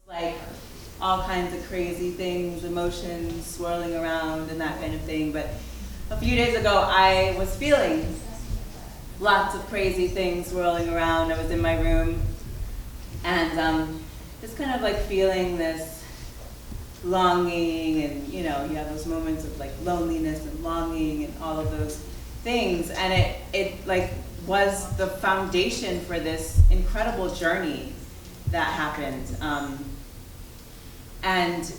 like all kinds of crazy things, emotions swirling around and that kind of thing. But a few days ago, I was feeling lots of crazy things swirling around. I was in my room and just kind of like feeling this longing, and you have those moments of like loneliness and longing and all of those things. And it like was the foundation for this incredible journey that happened. And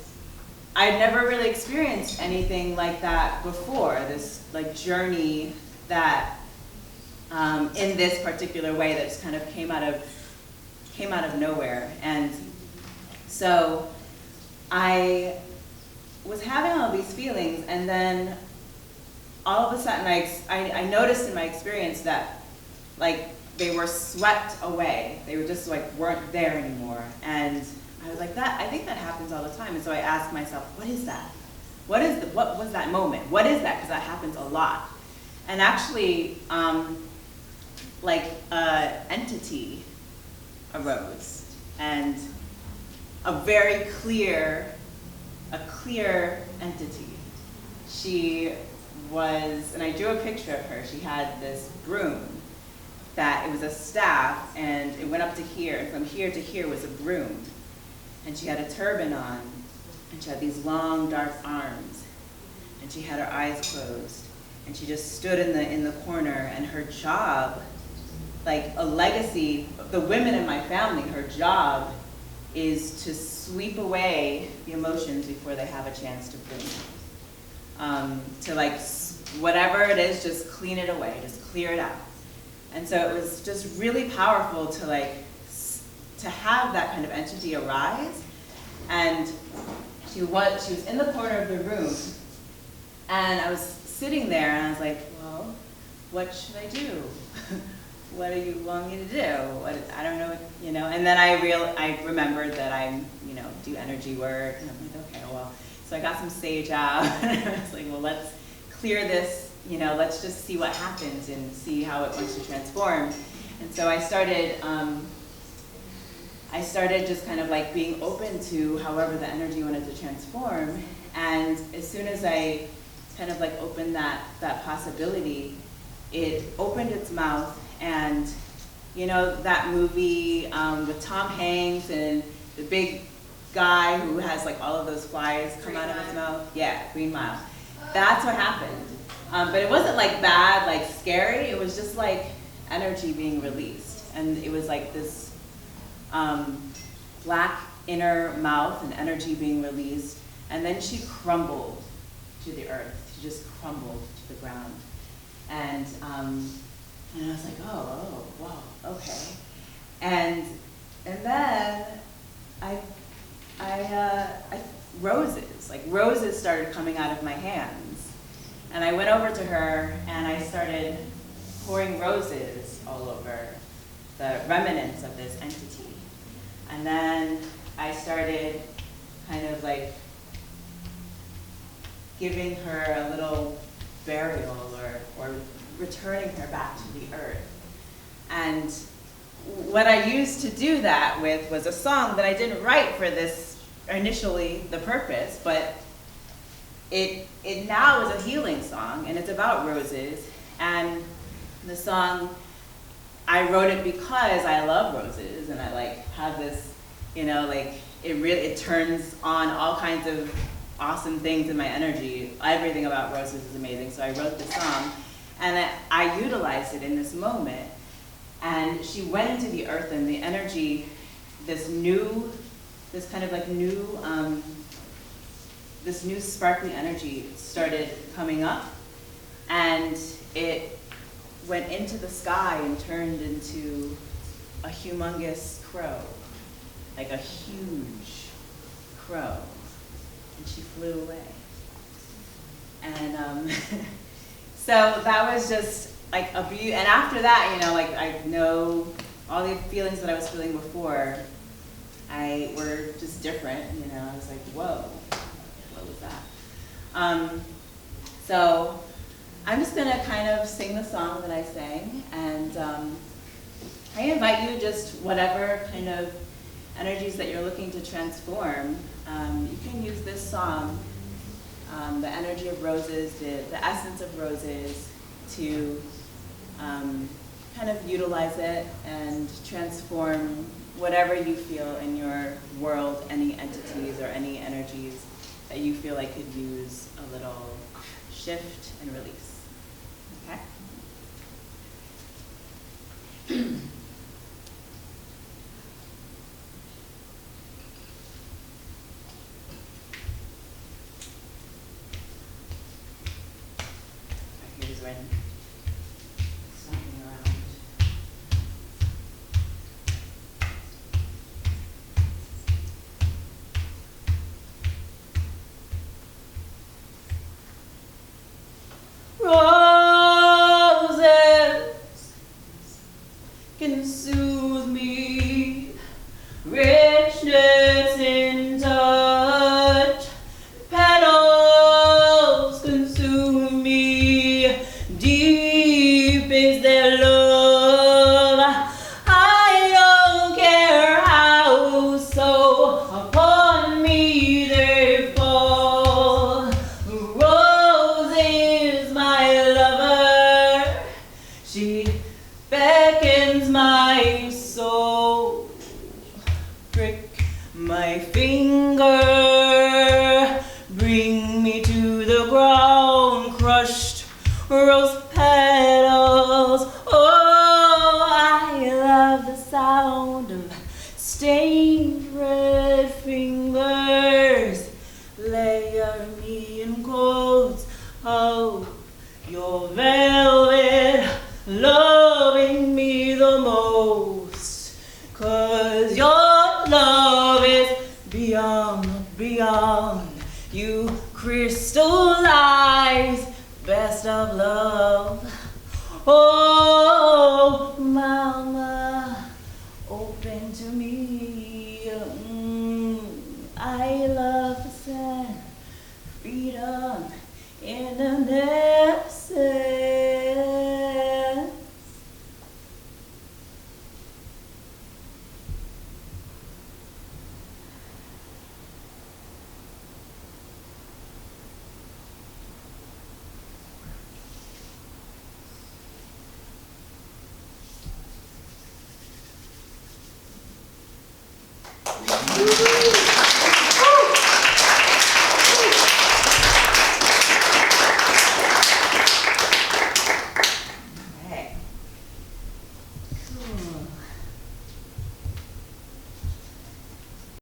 I'd never really experienced anything like that before, this like journey that in this particular way that just kind of came out of nowhere. And so I was having all these feelings, and then all of a sudden I noticed in my experience that like they were swept away. They were just like weren't there anymore. And I was like, I think that happens all the time. And so I asked myself, what is that? What was that moment? What is that? Because that happens a lot. And actually, like an entity arose, and a very clear entity. She was, and I drew a picture of her. She had this broom that it was a staff, and it went up to here, and from here to here was a broom. And she had a turban on, and she had these long, dark arms, and she had her eyes closed, and she just stood in the corner. And her job, like a legacy, the women in my family, her job is to sweep away the emotions before they have a chance to bloom. To like, whatever it is, just clean it away, just clear it out. And so it was just really powerful to like, to have that kind of entity arise. And she was in the corner of the room, and I was sitting there, and I was like, well, what should I do? What do you want me to do? I don't know, and then I remembered that I, do energy work, and I'm like, okay, well, so I got some sage out, and I was like, well, let's clear this, let's just see what happens and see how it wants to transform. And so I started just kind of like being open to however the energy wanted to transform. And as soon as I kind of like opened that possibility, it opened its mouth. And that movie with Tom Hanks and the big guy who has like all of those flies come out of his mouth? Yeah, Green Mile. That's what happened. But it wasn't like bad, like scary. It was just like energy being released. And it was like this black inner mouth and energy being released. And then she crumbled to the earth. She just crumbled to the ground. And I was like, oh, wow, okay. And then roses started coming out of my hands. And I went over to her and I started pouring roses all over the remnants of this entity. And then I started kind of like giving her a little burial or returning her back to the earth. And what I used to do that with was a song that I didn't write for this, initially the purpose, but it now is a healing song, and it's about roses. And the song, I wrote it because I love roses, and I like have this, it turns on all kinds of awesome things in my energy. Everything about roses is amazing. So I wrote this song, and I utilized it in this moment. And she went into the earth, and the energy, this new sparkly energy started coming up, and it went into the sky and turned into a humongous crow, like a huge crow, and she flew away. And so that was just like a beauty. And after that, I know all the feelings that I was feeling before, were just different. I was like, whoa, what was that? So I'm just gonna kind of sing the song that I sang, and I invite you, just whatever kind of energies that you're looking to transform, you can use this song, the energy of roses, the essence of roses, to kind of utilize it and transform whatever you feel in your world, any entities or any energies that you feel like could use a little shift and release. Okay? Here's when something around. Roses can soothe me, richness in touch, petals consume me, deep is their love. I don't care how so upon me they fall. Rose is my lover, she beckons my soul. Prick my finger, bring me to the ground, crushed rose petals. Oh, I love the sound of stained red fingers. Layer me in coats of your velvet, loving me the most, 'cause your love is beyond, beyond. You crystallize best of love. Oh, mama, open to me. I love the sun, freedom in an essence. Woo-hoo.